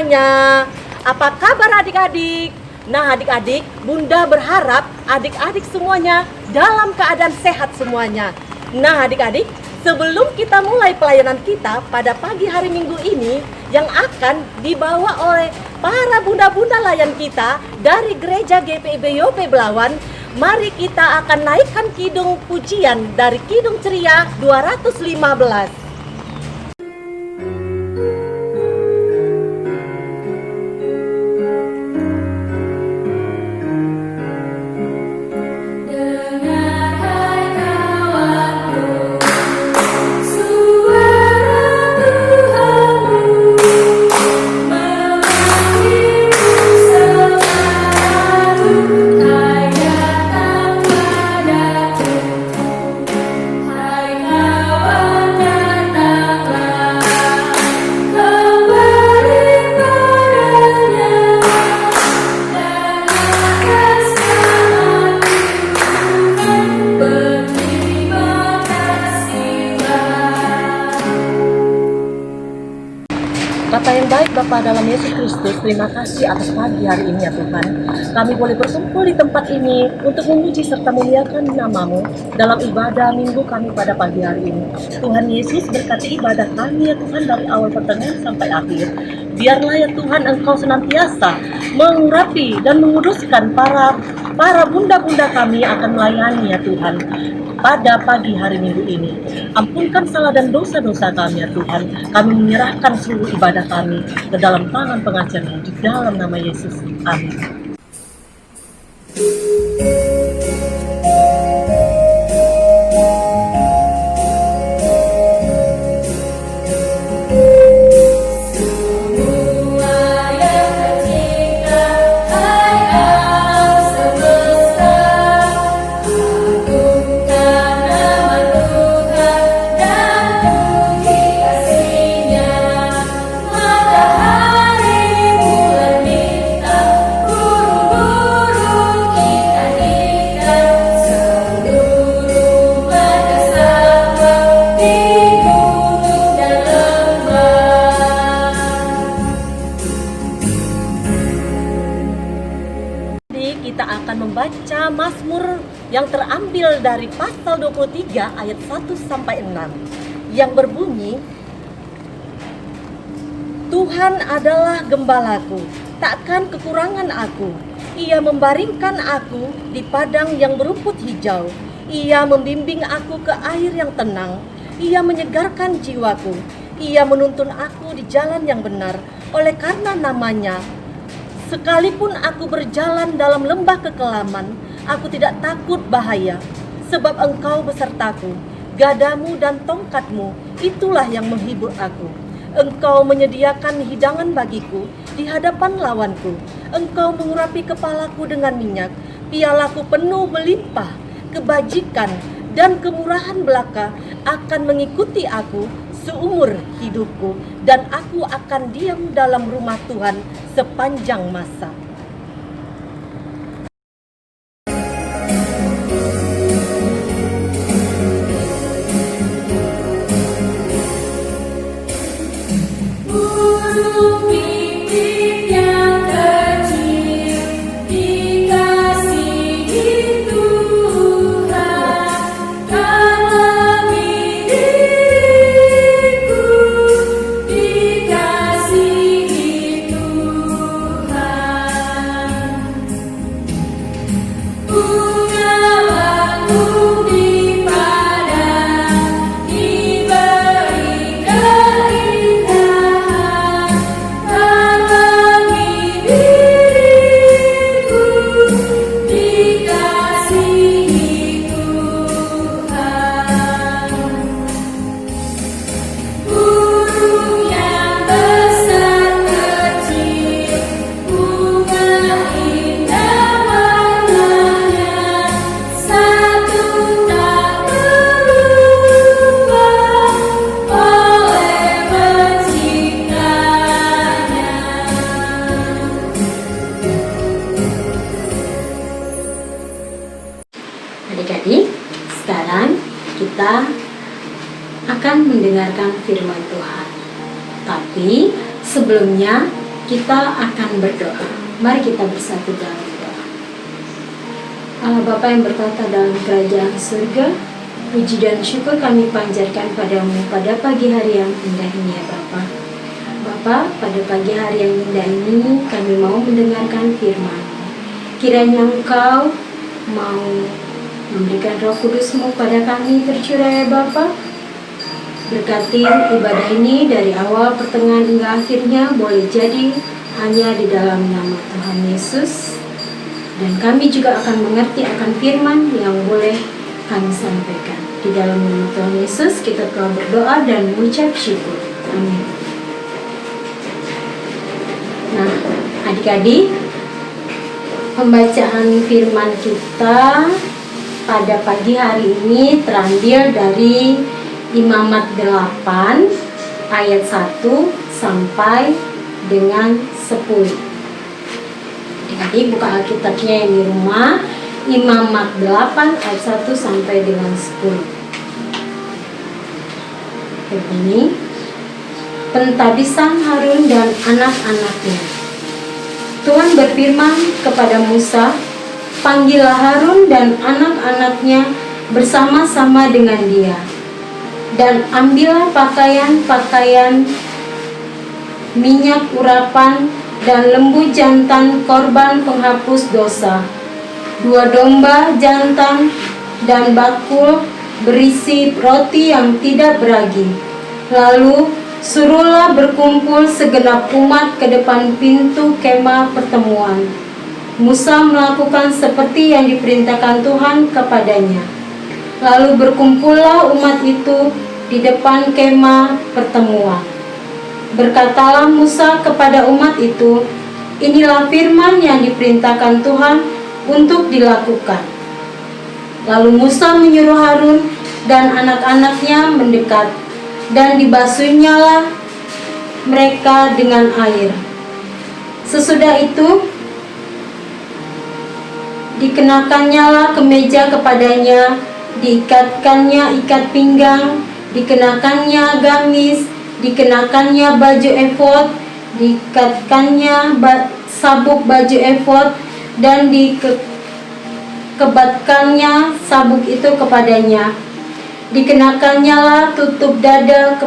semuanya. Apa kabar adik-adik? Nah adik-adik, Bunda berharap adik-adik semuanya dalam keadaan sehat semuanya. Nah adik-adik, sebelum kita mulai pelayanan kita pada pagi hari Minggu ini yang akan dibawa oleh para bunda-bunda layan kita dari Gereja GPIB Yope Belawan, mari kita akan naikkan kidung pujian dari Kidung Ceria 215. Bapa yang baik, Bapa dalam Yesus Kristus, terima kasih atas pagi hari ini ya Tuhan. Kami boleh berkumpul di tempat ini untuk memuji serta memuliakan nama-Mu dalam ibadah minggu kami pada pagi hari ini. Tuhan Yesus, berkati ibadah kami ya Tuhan dari awal pertengahan sampai akhir. Biarlah ya Tuhan Engkau senantiasa mengurapi dan menguduskan para bunda-bunda kami akan melayani ya Tuhan pada pagi hari Minggu ini. Ampunkan salah dan dosa-dosa kami ya Tuhan. Kami menyerahkan seluruh ibadah kami ke dalam tangan pengajar-Mu di dalam nama Yesus. Amin. Kita akan membaca Mazmur yang terambil dari pasal 23 ayat 1 sampai 6 yang berbunyi, Tuhan adalah gembalaku, takkan kekurangan aku. Ia membaringkan aku di padang yang berumput hijau. Ia membimbing aku ke air yang tenang. Ia menyegarkan jiwaku. Ia menuntun aku di jalan yang benar oleh karena namanya. Sekalipun aku berjalan dalam lembah kekelaman, aku tidak takut bahaya, sebab Engkau besertaku. Gadamu dan tongkatmu, itulah yang menghibur aku. Engkau menyediakan hidangan bagiku di hadapan lawanku. Engkau mengurapi kepalaku dengan minyak, pialaku penuh melimpah. Kebajikan dan kemurahan belaka akan mengikuti aku seumur hidupku, dan aku akan diam dalam rumah Tuhan sepanjang masa. Adik-adik, sekarang kita akan mendengarkan firman Tuhan. Tapi sebelumnya kita akan berdoa. Mari kita bersatu dalam doa. Allah Bapa yang bertata dalam kerajaan surga, puji dan syukur kami panjatkan padamu pada pagi hari yang indah ini ya Bapa. Bapa, pada pagi hari yang indah ini kami mau mendengarkan firman. Kiranya Engkau mau memberikan Roh Kudus-Mu pada kami tercurah ya Bapa. Berkati ibadah ini dari awal, pertengahan hingga akhirnya boleh jadi hanya di dalam nama Tuhan Yesus. Dan kami juga akan mengerti akan firman yang boleh kami sampaikan. Di dalam nama Tuhan Yesus kita telah berdoa dan mengucap syukur. Amin. Nah, adik-adik, pembacaan firman kita pada pagi hari ini terambil dari Imamat 8 ayat 1 sampai dengan 10. Jadi buka Alkitabnya yang di rumah, Imamat 8 ayat 1 sampai dengan 10. Begini, pentabisan Harun dan anak-anaknya. Tuhan berfirman kepada Musa, panggillah Harun dan anak-anaknya bersama-sama dengan dia, dan ambillah pakaian-pakaian, minyak urapan, dan lembu jantan korban penghapus dosa, 2 domba jantan, dan bakul berisi roti yang tidak beragi. Lalu suruhlah berkumpul segenap umat ke depan pintu kemah pertemuan. Musa melakukan seperti yang diperintahkan Tuhan kepadanya. Lalu berkumpullah umat itu di depan kemah pertemuan. Berkatalah Musa kepada umat itu, inilah firman yang diperintahkan Tuhan untuk dilakukan. Lalu Musa menyuruh Harun dan anak-anaknya mendekat, dan dibasuhnyalah mereka dengan air. Sesudah itu dikenakannyalah kemeja kepadanya, diikatkannya ikat pinggang, dikenakannya gamis, dikenakannya baju efod, diikatkannya sabuk baju efod, dan dikebatkannya sabuk itu kepadanya. Dikenakannya tutup dada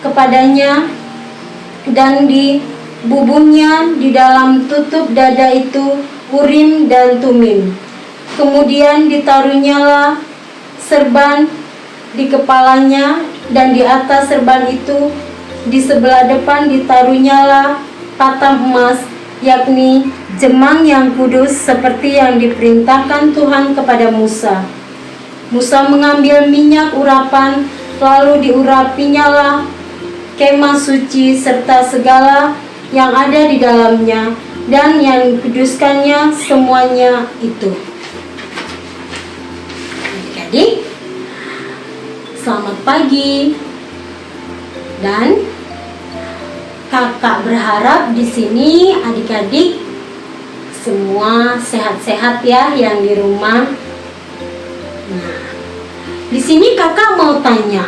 kepadanya, dan dibubuhnya di dalam tutup dada itu Urim dan Tumim. Kemudian ditaruhnyalah serban di kepalanya, dan di atas serban itu di sebelah depan ditaruhnyalah patam emas, yakni jemang yang kudus seperti yang diperintahkan Tuhan kepada Musa. Musa mengambil minyak urapan, lalu diurapinyalah kemah suci serta segala yang ada di dalamnya, dan yang dikuduskannya semuanya itu. Adik-adik, selamat pagi. Dan kakak berharap di sini adik-adik semua sehat-sehat ya yang di rumah. Nah, di sini kakak mau tanya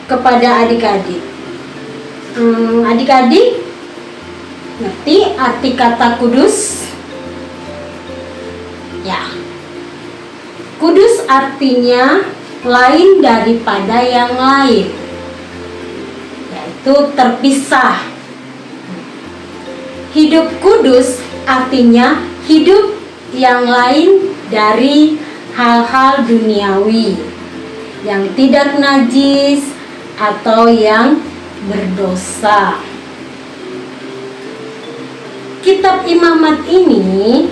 kepada adik-adik. Adik-adik ngerti arti kata kudus? Ya. Kudus artinya lain daripada yang lain, yaitu terpisah. Hidup kudus artinya hidup yang lain dari hal-hal duniawi, yang tidak najis atau yang berdosa. Kitab Imamat ini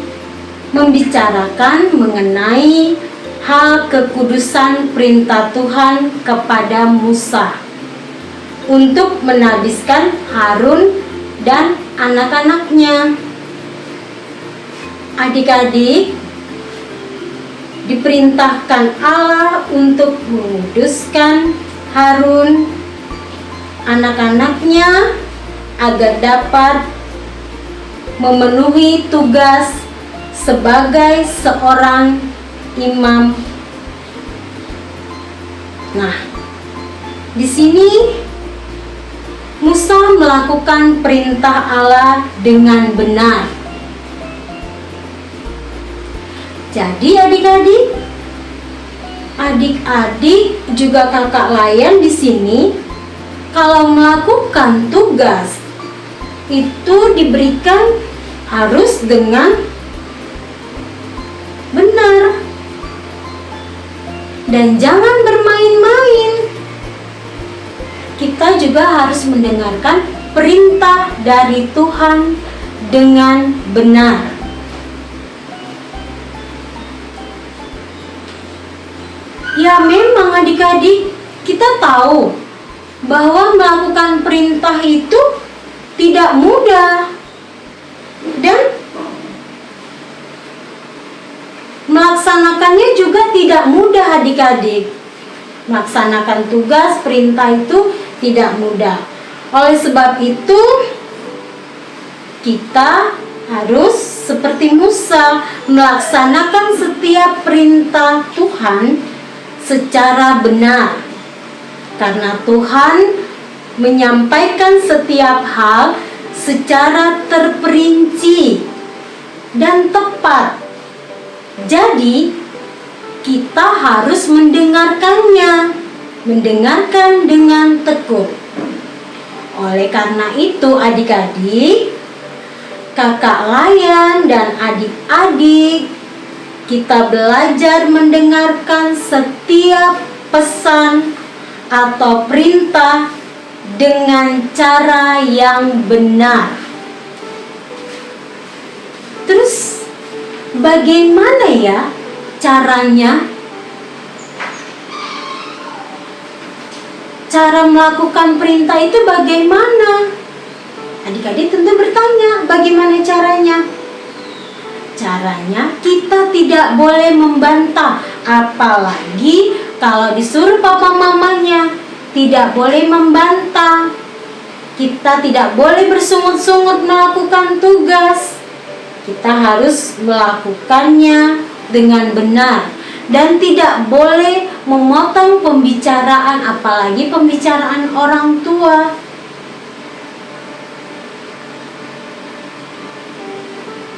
membicarakan mengenai hal kekudusan perintah Tuhan kepada Musa untuk menabiskan Harun dan anak-anaknya. Adik-adik diperintahkan Allah untuk menguduskan Harun, anak-anaknya, agar dapat memenuhi tugas sebagai seorang imam. Nah, di sini Musa melakukan perintah Allah dengan benar. Jadi adik-adik juga kakak layan di sini, kalau melakukan tugas itu diberikan harus dengan benar dan jangan bermain-main. Kita juga harus mendengarkan perintah dari Tuhan dengan benar. Ya memang adik-adik, kita tahu bahwa melakukan perintah itu tidak mudah dan melaksanakannya juga tidak mudah adik-adik. Melaksanakan tugas perintah itu tidak mudah. Oleh sebab itu kita harus seperti Musa melaksanakan setiap perintah Tuhan secara benar. Karena Tuhan menyampaikan setiap hal secara terperinci dan tepat. Jadi kita harus mendengarkan dengan tekun. Oleh karena itu adik-adik, kakak layan dan adik-adik, kita belajar mendengarkan setiap pesan atau perintah dengan cara yang benar. Terus bagaimana ya caranya? Cara melakukan perintah itu bagaimana? Adik-adik tentu bertanya, bagaimana caranya? Caranya kita tidak boleh membantah, apalagi kalau disuruh papa mamanya, tidak boleh membantah. Kita tidak boleh bersungut-sungut melakukan tugas. Kita harus melakukannya dengan benar dan tidak boleh memotong pembicaraan, apalagi pembicaraan orang tua.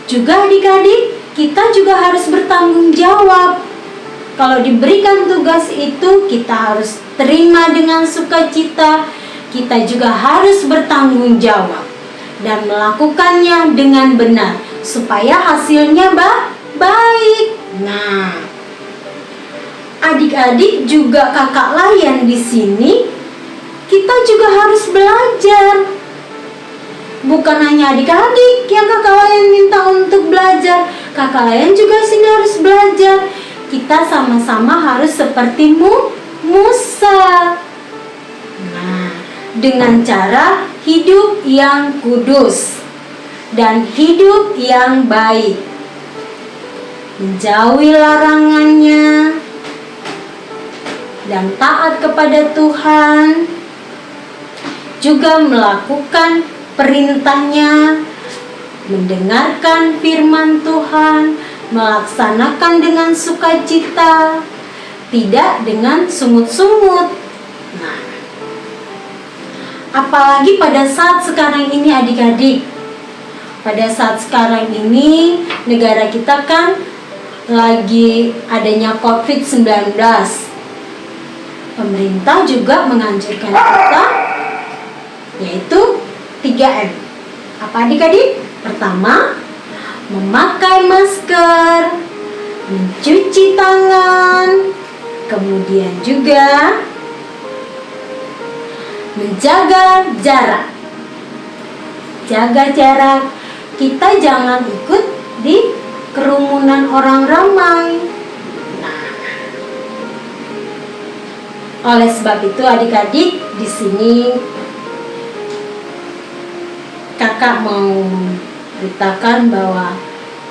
Juga adik-adik, kita juga harus bertanggung jawab. Kalau diberikan tugas itu, kita harus terima dengan sukacita. Kita juga harus bertanggung jawab dan melakukannya dengan benar supaya hasilnya baik. Nah, adik-adik juga kakak layan di sini, kita juga harus belajar. Bukan hanya adik-adik yang kakak layan minta untuk belajar, kakak layan juga sini harus belajar. Kita sama-sama harus seperti Musa. Nah, dengan cara hidup yang kudus dan hidup yang baik, menjauhi larangannya dan taat kepada Tuhan, juga melakukan perintahnya, mendengarkan firman Tuhan, melaksanakan dengan sukacita, tidak dengan sungut-sungut. Nah, apalagi pada saat sekarang ini adik-adik, pada saat sekarang ini negara kita kan lagi adanya COVID-19. Pemerintah juga menganjurkan kita yaitu 3M. Apa adik-adik? Pertama, memakai masker, mencuci tangan, kemudian juga menjaga jarak. Jaga jarak, kita jangan ikut di kerumunan orang ramai. Nah, oleh sebab itu adik-adik, di sini kakak mau beritakan bahwa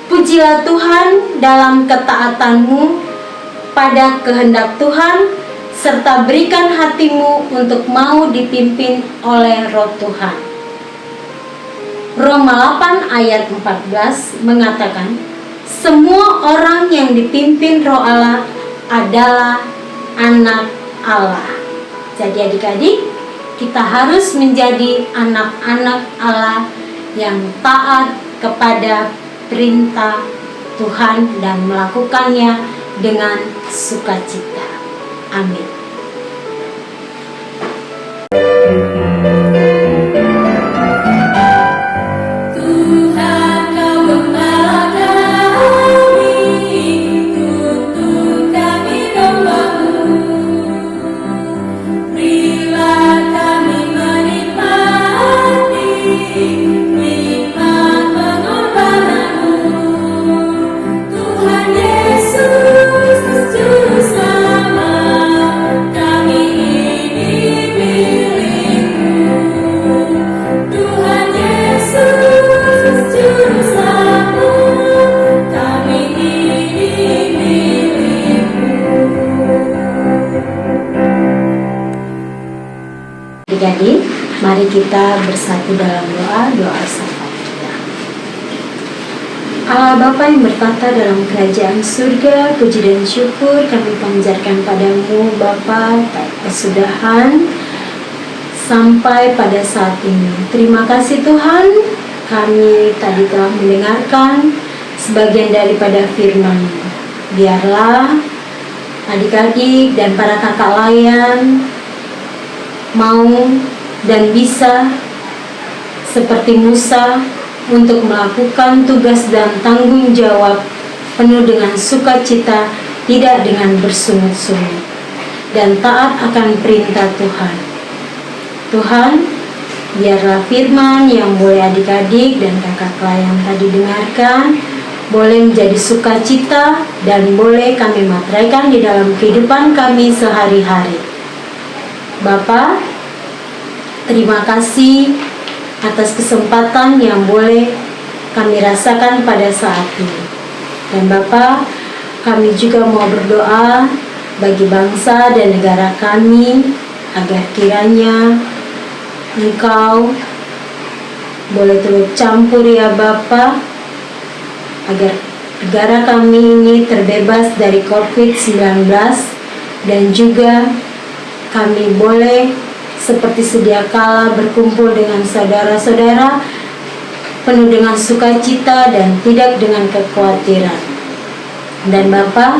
pujilah Tuhan dalam ketaatanmu pada kehendak Tuhan, serta berikan hatimu untuk mau dipimpin oleh Roh Tuhan. Roma 8 ayat 14 mengatakan, semua orang yang dipimpin Roh Allah adalah anak Allah. Jadi adik-adik, kita harus menjadi anak-anak Allah yang taat kepada perintah Tuhan dan melakukannya dengan sukacita. Amin. Jadi, mari kita bersatu dalam doa syafaat kita. Allah Bapa yang bertata dalam kerajaan surga, puji dan syukur kami panjatkan padamu Bapa tak kesudahan sampai pada saat ini. Terima kasih Tuhan, kami tadi telah mendengarkan sebagian daripada firman. Biarlah adik-adik dan para kakak layan mau dan bisa seperti Musa untuk melakukan tugas dan tanggung jawab penuh dengan sukacita, tidak dengan bersungut-sungut, dan taat akan perintah Tuhan. Tuhan, biarlah firman yang boleh adik-adik dan kakak layan tadi dengarkan boleh menjadi sukacita dan boleh kami materaikan di dalam kehidupan kami sehari-hari. Bapa, terima kasih atas kesempatan yang boleh kami rasakan pada saat ini. Dan Bapa, kami juga mau berdoa bagi bangsa dan negara kami agar kiranya Engkau boleh turut campur ya Bapa, agar negara kami ini terbebas dari COVID-19 dan juga kami boleh seperti sedia kala berkumpul dengan saudara-saudara penuh dengan sukacita dan tidak dengan kekhawatiran. Dan Bapa,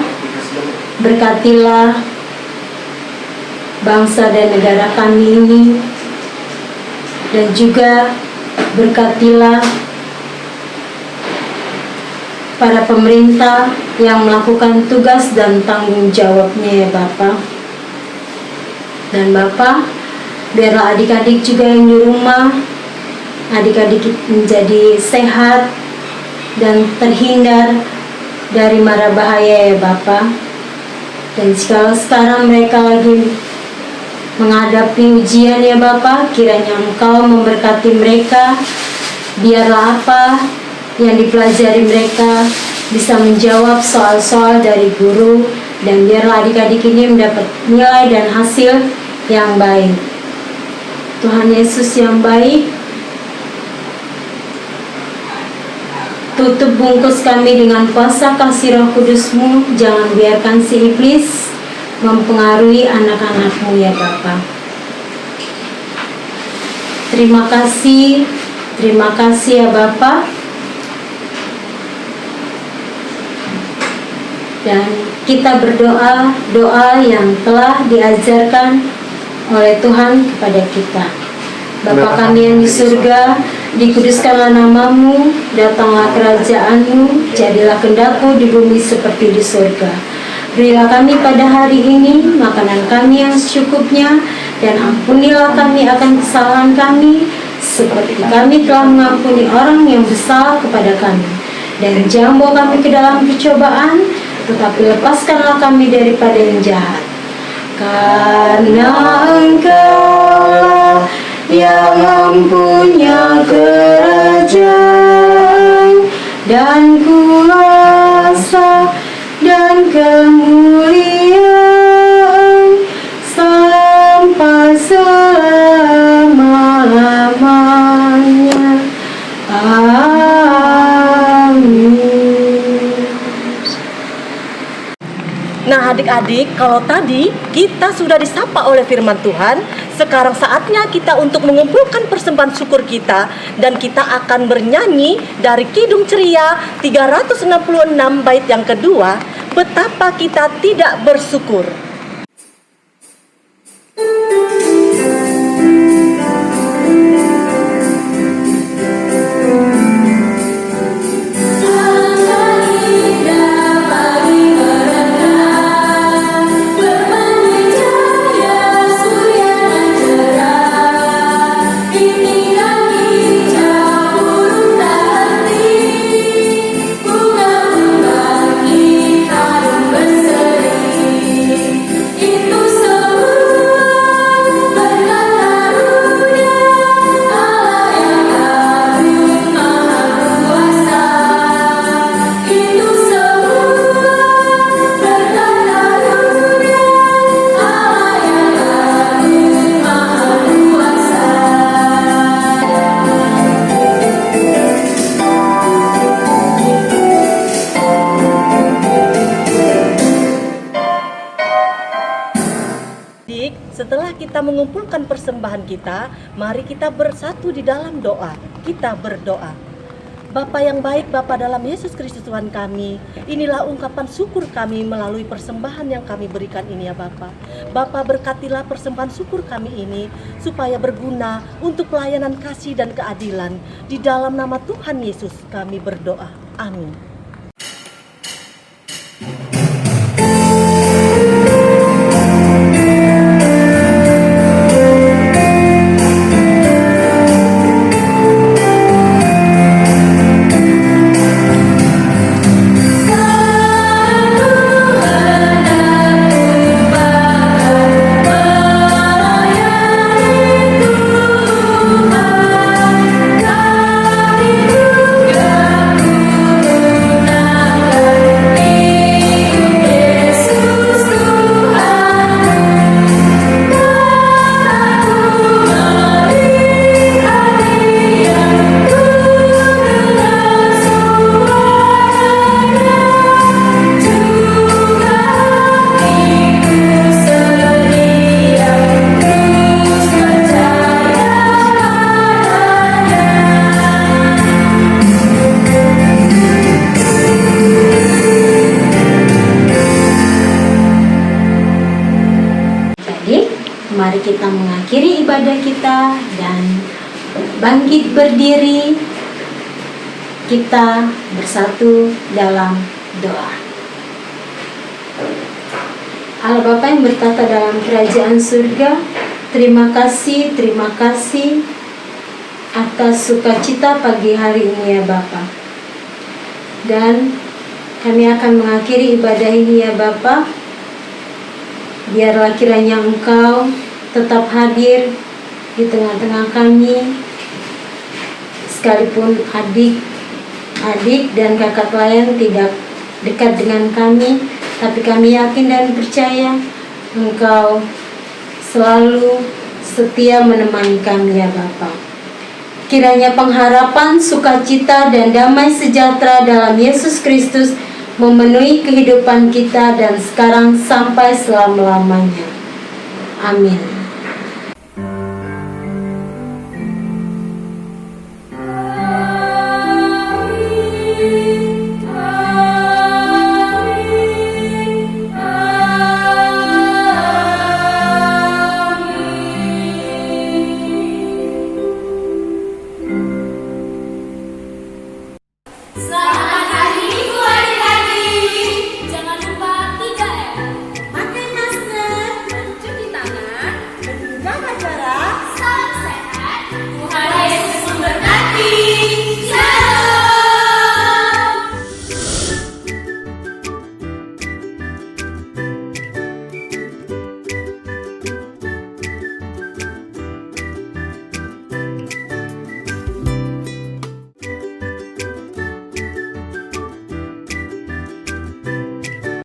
berkatilah bangsa dan negara kami ini, dan juga berkatilah para pemerintah yang melakukan tugas dan tanggung jawabnya ya Bapa. Dan Bapa, biarlah adik-adik juga yang di rumah, adik-adik menjadi sehat dan terhindar dari mara bahaya ya Bapa. Dan jika sekarang mereka lagi menghadapi ujian ya Bapa, kiranya Engkau memberkati mereka, biarlah apa yang dipelajari mereka bisa menjawab soal-soal dari guru, dan biarlah adik-adik ini mendapat nilai dan hasil yang baik. Tuhan Yesus yang baik, tutup bungkus kami dengan kuasa kasih Roh Kudus-Mu. Jangan biarkan si iblis mempengaruhi anak-anak-Mu ya Bapa. Terima kasih ya Bapa. Dan kita berdoa doa yang telah diajarkan oleh Tuhan kepada kita. Bapa kami yang di surga, dikuduskanlah nama-Mu, datanglah kerajaan-Mu, jadilah kehendak-Mu di bumi seperti di surga. Berilah kami pada hari ini makanan kami yang secukupnya, dan ampunilah kami akan kesalahan kami, seperti kami telah mengampuni orang yang bersalah kepada kami. Dan jangan bawa kami ke dalam percobaan, tetapi lepaskanlah kami daripada yang jahat. Karena Engkau-lah yang mempunyai kerajaan dan kuasa dan kemuliaan sampai selama-lamanya. Amin. Nah adik-adik, kalau tadi kita sudah disapa oleh firman Tuhan, Sekarang saatnya kita untuk mengumpulkan persembahan syukur kita, dan kita akan bernyanyi dari Kidung Ceria 366 bait yang kedua, betapa kita tidak bersyukur. Setelah kita mengumpulkan persembahan kita, mari kita bersatu di dalam doa. Kita berdoa. Bapa yang baik, Bapa dalam Yesus Kristus Tuhan kami, inilah ungkapan syukur kami melalui persembahan yang kami berikan ini ya Bapa. Bapa, berkatilah persembahan syukur kami ini supaya berguna untuk pelayanan kasih dan keadilan. Di dalam nama Tuhan Yesus kami berdoa. Amin. Mari kita mengakhiri ibadah kita dan bangkit berdiri. Kita bersatu dalam doa. Allah Bapa yang bertata dalam kerajaan surga, terima kasih atas sukacita pagi hari ini ya Bapa. Dan kami akan mengakhiri ibadah ini ya Bapa. Biarlah kiranya Engkau tetap hadir di tengah-tengah kami, sekalipun adik dan kakak pelayan tidak dekat dengan kami, tapi kami yakin dan percaya Engkau selalu setia menemani kami ya Bapa. Kiranya pengharapan, sukacita, dan damai sejahtera dalam Yesus Kristus memenuhi kehidupan kita dan sekarang sampai selama-lamanya. Amin.